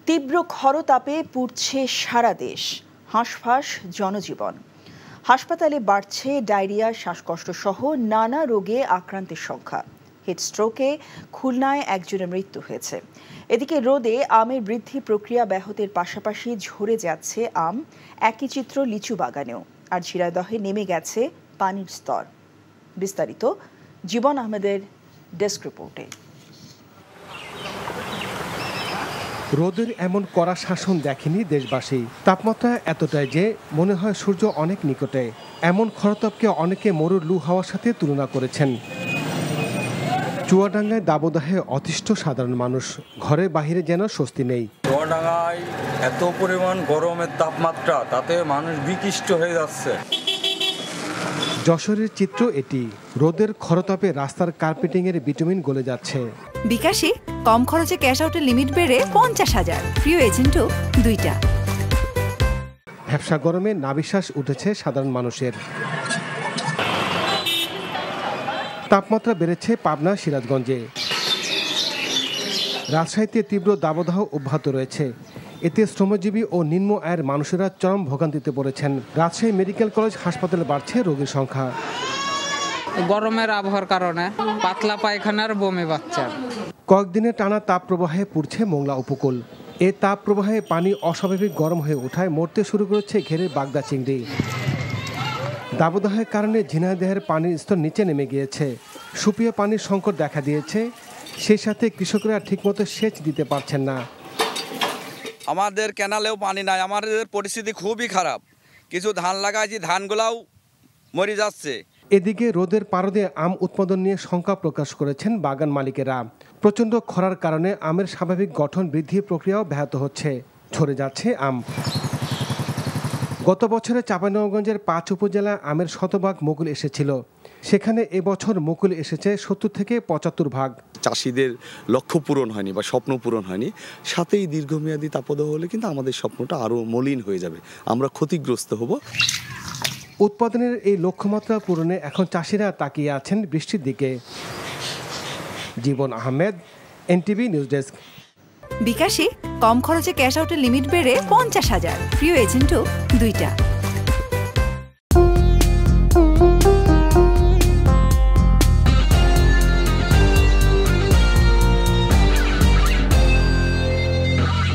তীব্র খরতাপে পুড়ছে সারা দেশ, হাঁসফাঁস জনজীবন। হাসপাতালে বাড়ছে ডায়রিয়া, শ্বাসকষ্ট সহ নানা রোগে আক্রান্তের সংখ্যা। হিটস্ট্রোকে খুলনায় একজনের মৃত্যু হয়েছে। এদিকে রোদে আমের বৃদ্ধি প্রক্রিয়া ব্যাহতের পাশাপাশি ঝরে যাচ্ছে আম, একই চিত্র লিচু বাগানেও। আর ঝিনাইদহে নেমে গেছে পানির স্তর। বিস্তারিত জীবন আহমেদের ডেস্ক রিপোর্টে। রোদের এমন কড়া শাসন দেখেনি দেশবাসী। তাপমাত্রা এতটাই যে মনে হয় সূর্য অনেক নিকটে। এমন খরতাপকে অনেকে মরুর লু হাওয়ার সাথে তুলনা করেছেন। চুয়াডাঙ্গায় দাবদাহে অতিষ্ঠ সাধারণ মানুষ, ঘরে বাহিরে যেন স্বস্তি নেই। চুয়াডাঙ্গায় এত পরিমাণ গরমের তাপমাত্রা, তাতে মানুষ বিকৃষ্ট হয়ে যাচ্ছে। যশোরের চিত্র এটি। রোদের খরতাপে রাস্তার কার্পেটিংয়ের বিটুমিন গলে যাচ্ছে। বিকাশে কম খরচে ক্যাশ আউটের লিমিট বেড়ে 50,000, প্রিয় এজেন্টও 2টা। ভ্যাপসা গরমে নাভিশ্বাস উঠেছে সাধারণ মানুষের। তাপমাত্রা বেড়েছে পাবনা, সিরাজগঞ্জে। রাজশাহীতে তীব্র দাবদাহ অব্যাহত রয়েছে। এতে শ্রমজীবী ও নিম্ন আয়ের মানুষেরা চরম ভোগান্তিতে পড়েছেন। রাজশাহী মেডিকেল কলেজ হাসপাতালে বাড়ছে রোগীর সংখ্যা। গরমের আবহাওয়ার কারণে পাতলা পায়খানার বমি বাচ্চা। কয়েকদিনে টানা তাপ প্রবাহে পুড়ছে মোংলা উপকূল। এ তাপ প্রবাহে পানি অস্বাভাবিক গরম হয়ে ওঠায় মরতে শুরু করেছে ঘেরে বাগদা চিংড়ি। দাবদাহের কারণে ঝিনাইদহের পানির স্তর নিচে নেমে গিয়েছে। সুপিয়া পানির সংকট দেখা দিয়েছে। সেই সাথে কৃষকরা ঠিকমতো সেচ দিতে পারছেন না। আমাদের ক্যানালেও পানি নাই, আমাদের পরিস্থিতি খুবই খারাপ। কিছু ধান লাগাইছি, ধানগুলাও মরে যাচ্ছে। এদিকে রোদের পারদে আম উৎপাদন নিয়ে শঙ্কা প্রকাশ করেছেন বাগান মালিকেরা। প্রচণ্ড খরার কারণে আমের স্বাভাবিক গঠন বৃদ্ধি প্রক্রিয়াও ব্যাহত হচ্ছে, ঝরে যাচ্ছে আম। গত বছরে চাঁপাইনবাবগঞ্জের 5 উপজেলায় আমের শতভাগ মুকুল এসেছিল। সেখানে এবছর মুকুল এসেছে 70 থেকে 75 ভাগ। চাষিদের লক্ষ্য পূরণ হয়নি বা স্বপ্ন পূরণ হয়নি। সাথেই দীর্ঘমেয়াদী তাপদাহ হলে কিন্তু আমাদের স্বপ্নটা আরও মলিন হয়ে যাবে, আমরা ক্ষতিগ্রস্ত হব। উৎপাদনের এই লক্ষ্যমাত্রা পূরণে এখন চাষিরা তাকিয়ে আছেন বৃষ্টির দিকে। জীবন আহমেদ, এনটিভি নিউজ ডেস্ক। বিকাশে কম খরচে ক্যাশ আউটের লিমিট বেড়ে 50,000, প্রিয় এজেন্টও 2টা।